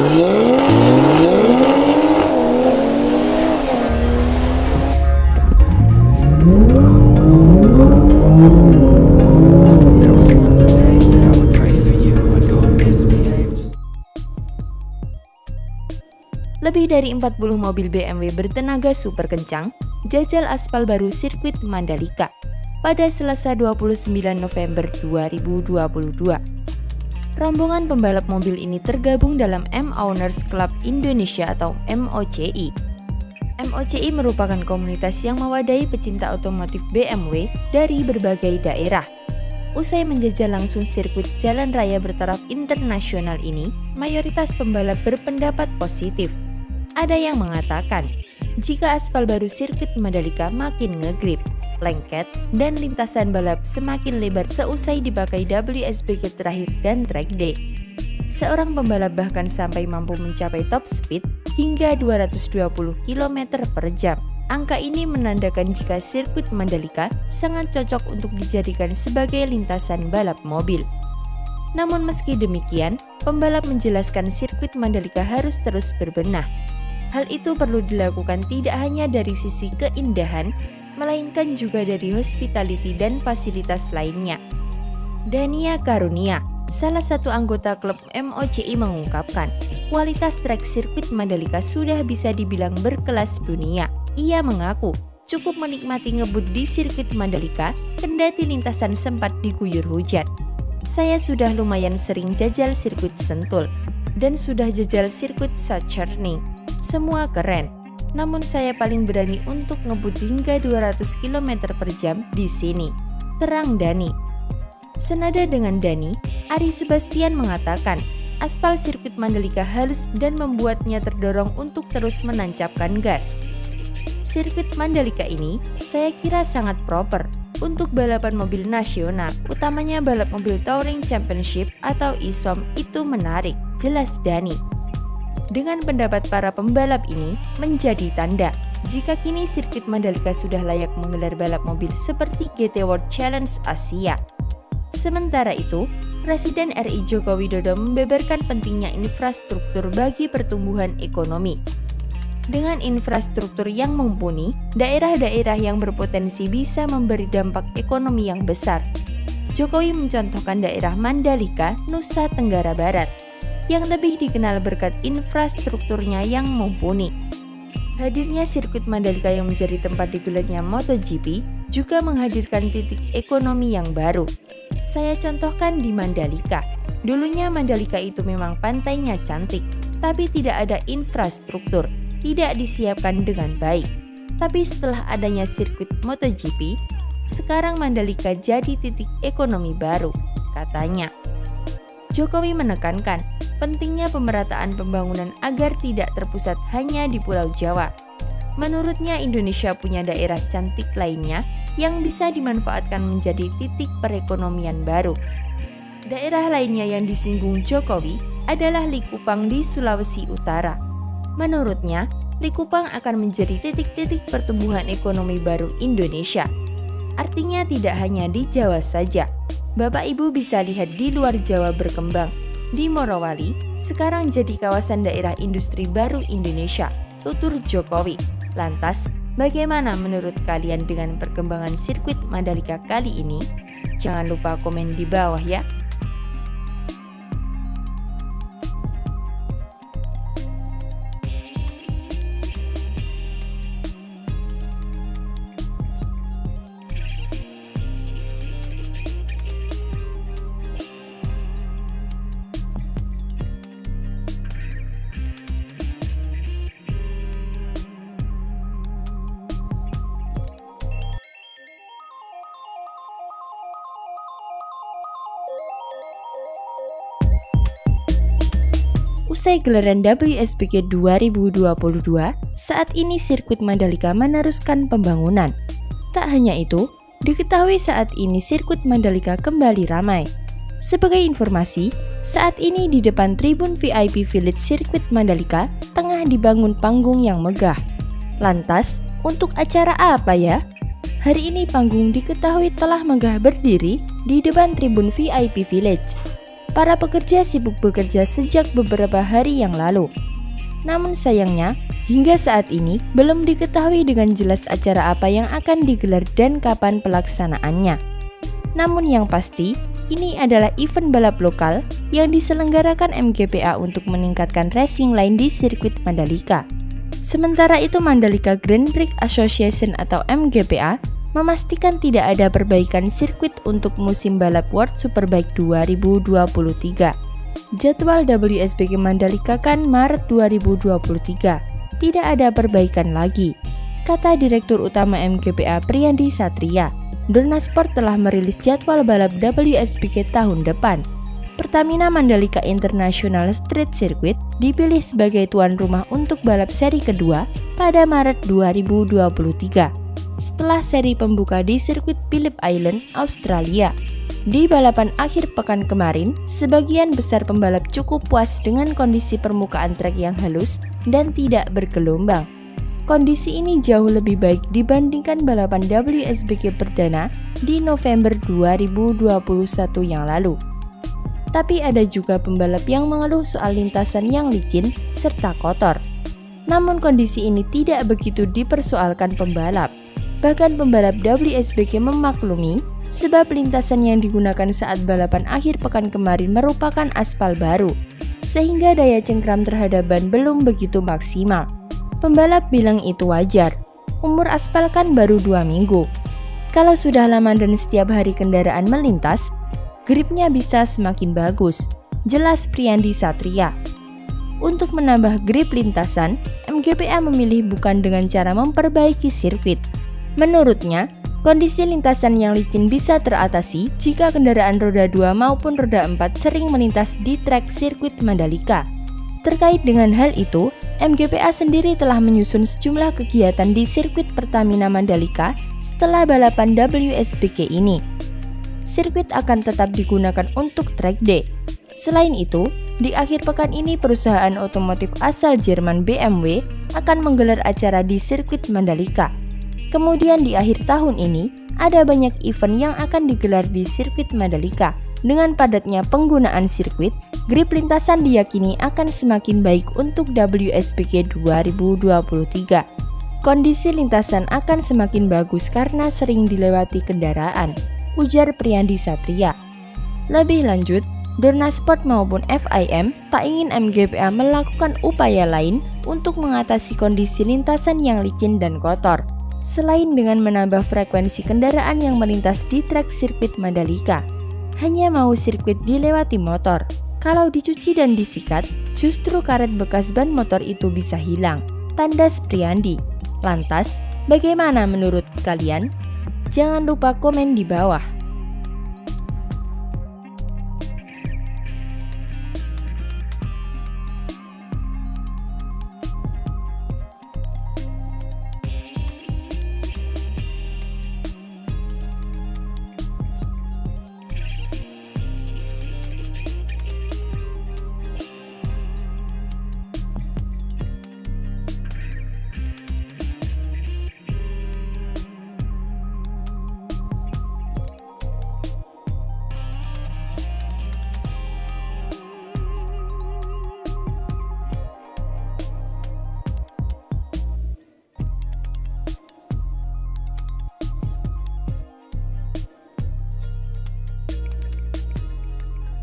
Lebih dari 40 mobil BMW bertenaga super kencang jajal aspal baru sirkuit Mandalika pada Selasa 29 November 2022. Rombongan pembalap mobil ini tergabung dalam M-Owners Club Indonesia atau MOCI. MOCI merupakan komunitas yang mewadahi pecinta otomotif BMW dari berbagai daerah. Usai menjajal langsung sirkuit jalan raya bertaraf internasional ini, mayoritas pembalap berpendapat positif. Ada yang mengatakan, jika aspal baru sirkuit Mandalika makin ngegrip, lengket, dan lintasan balap semakin lebar seusai dipakai WSBK terakhir dan track day. Seorang pembalap bahkan sampai mampu mencapai top speed hingga 220 km per jam. Angka ini menandakan jika sirkuit Mandalika sangat cocok untuk dijadikan sebagai lintasan balap mobil. Namun meski demikian, pembalap menjelaskan sirkuit Mandalika harus terus berbenah. Hal itu perlu dilakukan tidak hanya dari sisi keindahan, melainkan juga dari hospitality dan fasilitas lainnya. Dania Karunia, salah satu anggota klub MOCI mengungkapkan, kualitas trek sirkuit Mandalika sudah bisa dibilang berkelas dunia. Ia mengaku cukup menikmati ngebut di sirkuit Mandalika kendati lintasan sempat diguyur hujan. Saya sudah lumayan sering jajal sirkuit Sentul dan sudah jajal sirkuit Sacherning. Semua keren, namun saya paling berani untuk ngebut hingga 200 km per jam di sini, terang Dani. Senada dengan Dani, Ari Sebastian mengatakan, aspal sirkuit Mandalika halus dan membuatnya terdorong untuk terus menancapkan gas. Sirkuit Mandalika ini saya kira sangat proper untuk balapan mobil nasional, utamanya balap mobil Touring Championship atau ISOM itu menarik, jelas Dani. Dengan pendapat para pembalap ini menjadi tanda jika kini sirkuit Mandalika sudah layak menggelar balap mobil seperti GT World Challenge Asia. Sementara itu, Presiden RI Joko Widodo membeberkan pentingnya infrastruktur bagi pertumbuhan ekonomi. Dengan infrastruktur yang mumpuni, daerah-daerah yang berpotensi bisa memberi dampak ekonomi yang besar. Jokowi mencontohkan daerah Mandalika, Nusa Tenggara Barat, yang lebih dikenal berkat infrastrukturnya yang mumpuni. Hadirnya sirkuit Mandalika yang menjadi tempat digelarnya MotoGP juga menghadirkan titik ekonomi yang baru. Saya contohkan di Mandalika. Dulunya Mandalika itu memang pantainya cantik, tapi tidak ada infrastruktur, tidak disiapkan dengan baik. Tapi setelah adanya sirkuit MotoGP, sekarang Mandalika jadi titik ekonomi baru, katanya. Jokowi menekankan pentingnya pemerataan pembangunan agar tidak terpusat hanya di Pulau Jawa. Menurutnya Indonesia punya daerah cantik lainnya yang bisa dimanfaatkan menjadi titik perekonomian baru. Daerah lainnya yang disinggung Jokowi adalah Likupang di Sulawesi Utara. Menurutnya, Likupang akan menjadi titik-titik pertumbuhan ekonomi baru Indonesia. Artinya tidak hanya di Jawa saja. Bapak Ibu bisa lihat di luar Jawa berkembang. Di Morowali, sekarang jadi kawasan daerah industri baru Indonesia, tutur Jokowi. Lantas, bagaimana menurut kalian dengan perkembangan sirkuit Mandalika kali ini? Jangan lupa komen di bawah ya. Usai gelaran WSBK 2022, saat ini sirkuit Mandalika meneruskan pembangunan. Tak hanya itu, diketahui saat ini sirkuit Mandalika kembali ramai. Sebagai informasi, saat ini di depan tribun VIP Village sirkuit Mandalika tengah dibangun panggung yang megah. Lantas, untuk acara apa ya? Hari ini panggung diketahui telah megah berdiri di depan tribun VIP Village. Para pekerja sibuk bekerja sejak beberapa hari yang lalu. Namun sayangnya, hingga saat ini belum diketahui dengan jelas acara apa yang akan digelar dan kapan pelaksanaannya. Namun yang pasti, ini adalah event balap lokal yang diselenggarakan MGPA untuk meningkatkan racing line di sirkuit Mandalika. Sementara itu, Mandalika Grand Prix Association atau MGPA memastikan tidak ada perbaikan sirkuit untuk musim balap World Superbike 2023. Jadwal WSBK Mandalika kan Maret 2023, tidak ada perbaikan lagi, kata Direktur Utama MGPA Priyandi Satria. Dorna Sport telah merilis jadwal balap WSBK tahun depan. Pertamina Mandalika International Street Circuit dipilih sebagai tuan rumah untuk balap seri kedua pada Maret 2023, setelah seri pembuka di sirkuit Phillip Island, Australia. Di balapan akhir pekan kemarin, sebagian besar pembalap cukup puas dengan kondisi permukaan trek yang halus dan tidak bergelombang. Kondisi ini jauh lebih baik dibandingkan balapan WSBK perdana di November 2021 yang lalu. Tapi ada juga pembalap yang mengeluh soal lintasan yang licin serta kotor. Namun kondisi ini tidak begitu dipersoalkan pembalap. Bahkan pembalap WSBK memaklumi sebab lintasan yang digunakan saat balapan akhir pekan kemarin merupakan aspal baru, sehingga daya cengkram terhadap ban belum begitu maksimal. Pembalap bilang itu wajar, umur aspal kan baru 2 minggu. Kalau sudah lama dan setiap hari kendaraan melintas, gripnya bisa semakin bagus, jelas Priyandi Satria. Untuk menambah grip lintasan, MGPA memilih bukan dengan cara memperbaiki sirkuit. Menurutnya, kondisi lintasan yang licin bisa teratasi jika kendaraan roda 2 maupun roda 4 sering melintas di trek sirkuit Mandalika. Terkait dengan hal itu, MGPA sendiri telah menyusun sejumlah kegiatan di sirkuit Pertamina Mandalika setelah balapan WSBK ini. Sirkuit akan tetap digunakan untuk track day. Selain itu, di akhir pekan ini perusahaan otomotif asal Jerman BMW akan menggelar acara di sirkuit Mandalika. Kemudian di akhir tahun ini, ada banyak event yang akan digelar di sirkuit Mandalika. Dengan padatnya penggunaan sirkuit, grip lintasan diyakini akan semakin baik untuk WSBK 2023. Kondisi lintasan akan semakin bagus karena sering dilewati kendaraan, ujar Priyandi Satria. Lebih lanjut, Dorna Sport maupun FIM tak ingin MGPA melakukan upaya lain untuk mengatasi kondisi lintasan yang licin dan kotor, selain dengan menambah frekuensi kendaraan yang melintas di trek sirkuit Mandalika. Hanya mau sirkuit dilewati motor. Kalau dicuci dan disikat, justru karet bekas ban motor itu bisa hilang, tandas Priyandi. Lantas, bagaimana menurut kalian? Jangan lupa komen di bawah.